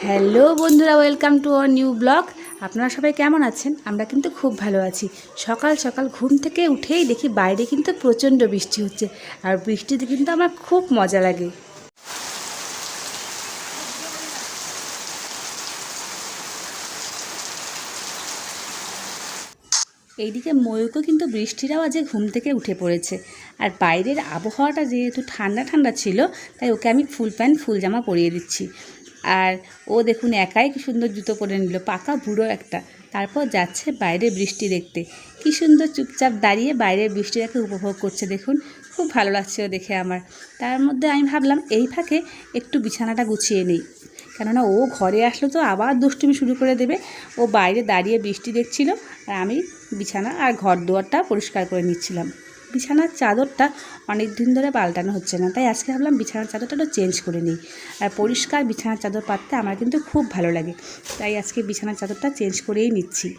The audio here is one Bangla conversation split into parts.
হ্যালো বন্ধুরা, welcome to our new blog. আপনারা সবাই কেমন আছেন? আমরা কিন্তু খুব ভালো আছি। সকাল সকাল ঘুম থেকে উঠেই দেখি বাইরে কিন্তু প্রচণ্ড বৃষ্টি হচ্ছে, আর বৃষ্টিতে কিন্তু আমার খুব মজা লাগে। এইদিকে ময়ূরও কিন্তু বৃষ্টির আওয়াজে ঘুম থেকে উঠে পড়েছে। আর বাইরের আবহাওয়াটা যেহেতু ঠান্ডা ঠান্ডা ছিল, তাই ওকে আমি ফুল প্যান্ট ফুল জামা পরিয়ে দিচ্ছি। আর ও দেখুন একাই কি সুন্দর জুতো পরে নিল, পাকা বুড়ো একটা। তারপর যাচ্ছে বাইরে বৃষ্টি দেখতে। কি সুন্দর চুপচাপ দাঁড়িয়ে বাইরের বৃষ্টিটাকে উপভোগ করছে, দেখুন খুব ভালো লাগছে ও দেখে আমার। তার মধ্যে আমি ভাবলাম এই ফাঁকে একটু বিছানাটা গুছিয়ে নিই, কেননা ও ঘরে আসলে তো আবার দুষ্টুমি শুরু করে দেবে। ও বাইরে দাঁড়িয়ে বৃষ্টি দেখছিল, আর আমি বিছানা আর ঘর দুয়ারটা পরিষ্কার করে নিচ্ছিলাম। বিছানার চাদরটা অনেক দিন ধরে পাল্টানো হচ্ছে না, তাই আজকে ভাবলাম বিছানার চাদরটা একটু চেঞ্জ করে নিই। আর পরিষ্কার বিছানার চাদর পাততে আমার কিন্তু খুব ভালো লাগে, তাই আজকে বিছানার চাদরটা চেঞ্জ করেই নিচ্ছি।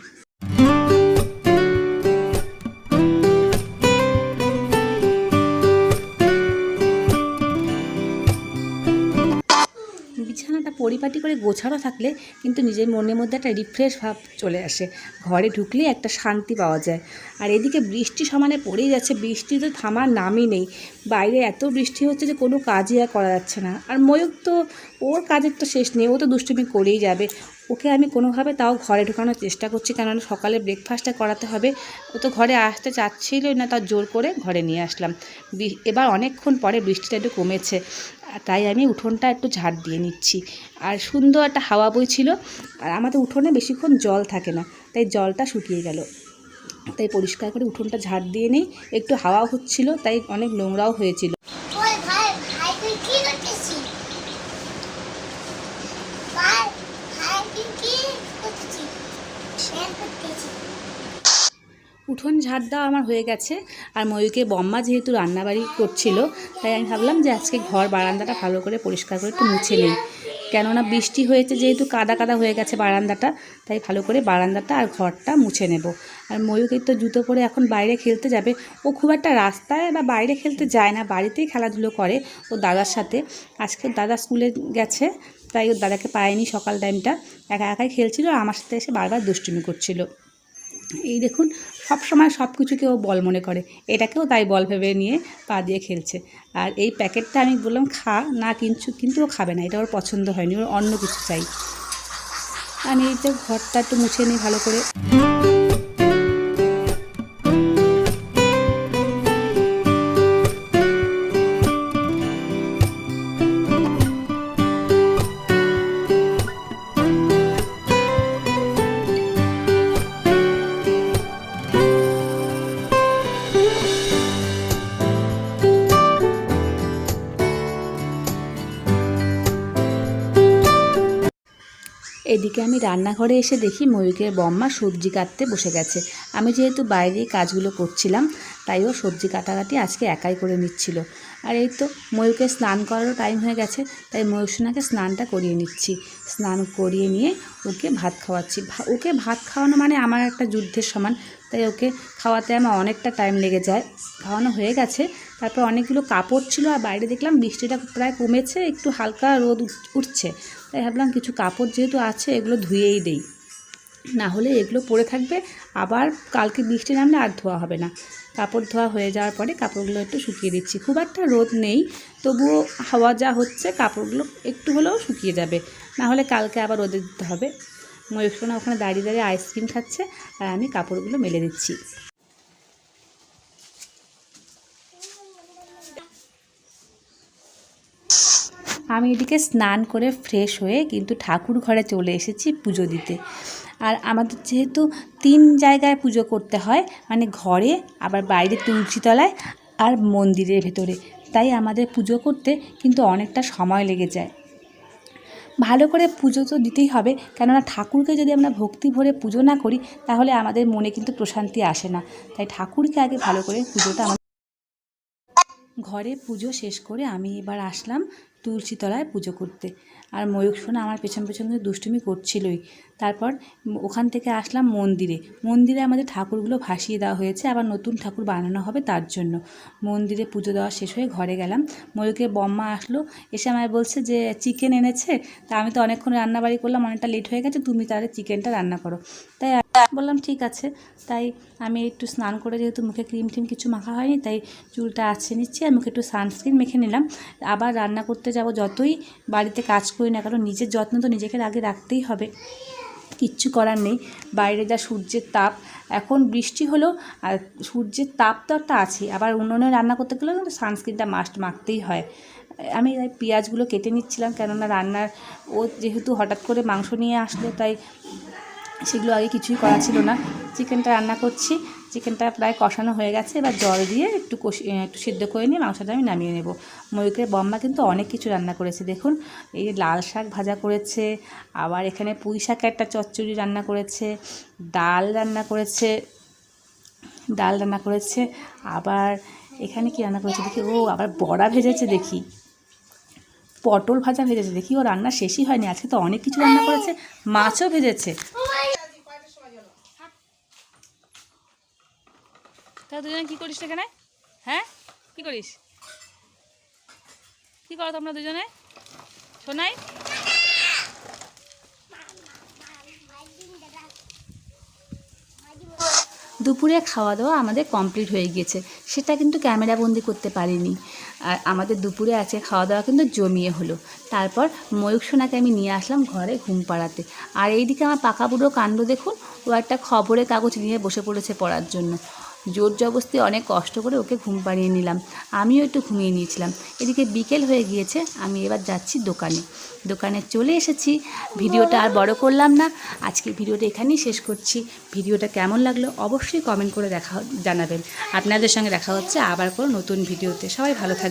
বিছানাটা পরিপাটি করে গোছানো থাকলে কিন্তু নিজের মনের মধ্যে একটা রিফ্রেশ ভাব চলে আসে, ঘরে ঢুকলে একটা শান্তি পাওয়া যায়। আর এদিকে বৃষ্টি সমানে পড়েই যাচ্ছে, বৃষ্টি তো থামার নামই নেই। বাইরে এত বৃষ্টি হচ্ছে যে কোনো কাজই আর করা যাচ্ছে না। আর ময়ূর তো, ওর কাজের তো শেষ নেই, ও তো দুষ্টুমি করেই যাবে। ওকে আমি কোনোভাবে তাও ঘরে ঢোকানোর চেষ্টা করছি, কেননা সকালে ব্রেকফাস্টটা করাতে হবে। ও তো ঘরে আসতে চাচ্ছিলই না, তার জোর করে ঘরে নিয়ে আসলাম। এবার অনেকক্ষণ পরে বৃষ্টিটা একটু কমেছে, তাই আমি উঠোনটা একটু ঝাড় দিয়ে নিচ্ছি। আর সুন্দর একটা হাওয়া বইছিল, আর আমাদের উঠোনে বেশিক্ষণ জল থাকে না, তাই জলটা শুকিয়ে গেল। তাই পরিষ্কার করে উঠোনটা ঝাড় দিয়ে নেই। একটু হাওয়া হচ্ছিল, তাই অনেক নোংরাও হয়েছিল। উঠোন ঝাড় দেওয়া আমার হয়ে গেছে। আর ময়ূরকে বম্মা যেহেতু রান্নাবাড়ি করছিল, তাই আমি ভাবলাম যে আজকে ঘর বারান্দাটা ভালো করে পরিষ্কার করে একটু মুছে নিই, কেননা বৃষ্টি হয়েছে যেহেতু কাদা কাদা হয়ে গেছে বারান্দাটা, তাই ভালো করে বারান্দাটা আর ঘরটা মুছে নেব। আর ময়ূরকে তো জুতো পরে এখন বাইরে খেলতে যাবে। ও খুব একটা রাস্তায় বা বাইরে খেলতে যায় না, বাড়িতেই খেলাধুলো করে ও দাদার সাথে। আজকে দাদা স্কুলে গেছে, তাই ওর দাদাকে পায়নি সকাল টাইমটা, একা একাই খেলছিল আর আমার সাথে এসে বারবার দুষ্টুমি করছিল। এই দেখুন, সব সময় সব কিছুকে ও বল মনে করে, এটাকেও তাই বল ভেবে নিয়ে পা দিয়ে খেলছে। আর এই প্যাকেটটা আমি বললাম খা না, কিন্তু ও খাবে না, এটা ওর পছন্দ হয়নি, ওর অন্য কিছু চাই। আমি এই যে ঘরটা একটু মুছে নিই ভালো করে। এদিকে আমি রান্নাঘরে এসে দেখি ময়ূরের বম্মা সবজি কাটতে বসে গেছে। আমি যেহেতু বাইরে কাজগুলো করছিলাম, তাই ও সবজি কাটাকাটি আজকে একাই করে নিচ্ছিল। আর এই তো ময়ূরকে স্নান করারও টাইম হয়ে গেছে, তাই ময়ূরসোনাকে স্নানটা করিয়ে নিচ্ছি। স্নান করিয়ে নিয়ে ওকে ভাত খাওয়াচ্ছি। ওকে ভাত খাওয়ানো মানে আমার একটা যুদ্ধের সমান, তাই ওকে খাওয়াতে আমার অনেকটা টাইম লেগে যায়। খাওয়ানো হয়ে গেছে, তারপর অনেকগুলো কাপড় ছিল, আর বাইরে দেখলাম বৃষ্টিটা প্রায় কমেছে, একটু হালকা রোদ উঠছে, তাই ভাবলাম কিছু কাপড় যেহেতু আছে এগুলো ধুয়েই দেই, না হলে এগুলো পরে থাকবে, আবার কালকে বৃষ্টি নামলে আর ধোয়া হবে না। কাপড় ধোয়া হয়ে যাওয়ার পরে কাপড়গুলো একটু শুকিয়ে দিচ্ছি। খুব একটা রোদ নেই, তবুও হাওয়া যা হচ্ছে কাপড়গুলো একটু হলেও শুকিয়ে যাবে, না হলে কালকে আবার রোদে দিতে হবে। ময়ূরসোনা ওখানে দাঁড়িয়ে দাঁড়িয়ে আইসক্রিম খাচ্ছে, আর আমি কাপড়গুলো মেলে দিচ্ছি। আমি এদিকে স্নান করে ফ্রেশ হয়ে কিন্তু ঠাকুর ঘরে চলে এসেছি পুজো দিতে। আর আমাদের যেহেতু 3 জায়গায় পুজো করতে হয়, মানে ঘরে, আবার বাইরে তুলসীতলায়, আর মন্দিরের ভেতরে, তাই আমাদের পুজো করতে কিন্তু অনেকটা সময় লেগে যায়। ভালো করে পুজো তো দিতেই হবে, কেননা ঠাকুরকে যদি আমরা ভক্তি ভরে পুজো না করি তাহলে আমাদের মনে কিন্তু প্রশান্তি আসে না। তাই ঠাকুরকে আগে ভালো করে পুজোটা ঘরে পুজো শেষ করে আমি এবার আসলাম তুলসী তলায় পুজো করতে। আর ময়ূক সোনা আমার পেছন পেছন দুষ্টুমি করছিলই। তারপর ওখান থেকে আসলাম মন্দিরে। মন্দিরে আমাদের ঠাকুরগুলো ভাসিয়ে দেওয়া হয়েছে, আবার নতুন ঠাকুর বানানো হবে তার জন্য। মন্দিরে পুজো দেওয়া শেষ হয়ে ঘরে গেলাম। ময়ূকের বম্মা আসলো, এসে আমায় বলছে যে চিকেন এনেছে। তা আমি তো অনেকক্ষণ রান্নাবাড়ি করলাম, অনেকটা লেট হয়ে গেছে, তুমি তাহলে চিকেনটা রান্না করো। তাই বললাম ঠিক আছে। তাই আমি একটু স্নান করে, যেহেতু মুখে ক্রিম টিম কিছু মাখা হয়নি, তাই চুলটা আঁচড়ে নিচ্ছি আর মুখে একটু সানস্ক্রিন মেখে নিলাম। আবার রান্না করতে যাব, যতই বাড়িতে কাজ করি না, কারণ নিজের যত্ন তো নিজেকে আগে রাখতেই হবে, কিচ্ছু করার নেই। বাইরে যা সূর্যের তাপ, এখন বৃষ্টি হলো আর সূর্যের তাপ তো একটা আছেই, আবার উনুনে রান্না করতে গেলেও কিন্তু সানস্ক্রিনটা মাস্ট মাখতেই হয়। আমি তাই পেঁয়াজগুলো কেটে নিচ্ছিলাম, কেননা রান্নার ও যেহেতু হঠাৎ করে মাংস নিয়ে আসলো, তাই সেগুলো আগে কিছুই করা ছিল না। চিকেনটা রান্না করছি, চিকেনটা প্রায় কষানো হয়ে গেছে, এবার জল দিয়ে একটু সিদ্ধ করে নিয়ে মাংসটা আমি নামিয়ে নেব। ময়ূকের বম্মা কিন্তু অনেক কিছু রান্না করেছে, দেখুন এই লাল শাক ভাজা করেছে, আবার এখানে পুঁই শাকের একটা চচ্চড়ি রান্না করেছে, ডাল রান্না করেছে, আবার এখানে কি রান্না করেছে দেখি, ও আবার বড়া ভেজেছে দেখি, পটল ভাজা ভেজেছে দেখি, ও রান্না শেষই হয়নি, আজকে তো অনেক কিছু রান্না করেছে, মাছও ভেজেছে। তা দুজনে কী করিস এখানে? হ্যাঁ, কী করিস? কী করো তোমরা দুজনে? শোনাই দুপুরে খাওয়া দাওয়া আমাদের কমপ্লিট হয়ে গিয়েছে, সেটা কিন্তু ক্যামেরা বন্দি করতে পারিনি। আর আমাদের দুপুরে আছে খাওয়া দাওয়া কিন্তু জমিয়ে হলো। তারপর ময়ূক সোনাকে আমি নিয়ে আসলাম ঘরে ঘুম পাড়াতে। আর এইদিকে আমার পাকা বুড়ো কাণ্ড দেখুন, ও একটা খবরের কাগজ নিয়ে বসে পড়েছে পড়ার জন্য। জোর জবরদস্তি অনেক কষ্ট করে ওকে ঘুম পাড়িয়ে নিলাম, আমিও একটু ঘুমিয়ে নিয়েছিলাম। এদিকে বিকেল হয়ে গিয়েছে, আমি এবার যাচ্ছি দোকানে চলে এসেছি। ভিডিওটা আর বড় করলাম না, আজকে ভিডিওটা এখানেই শেষ করছি। ভিডিওটা কেমন লাগলো অবশ্যই কমেন্ট করে জানাবেন। আপনাদের সঙ্গে দেখা হচ্ছে আবার কোনো নতুন ভিডিওতে। সবাই ভালো থাকবেন।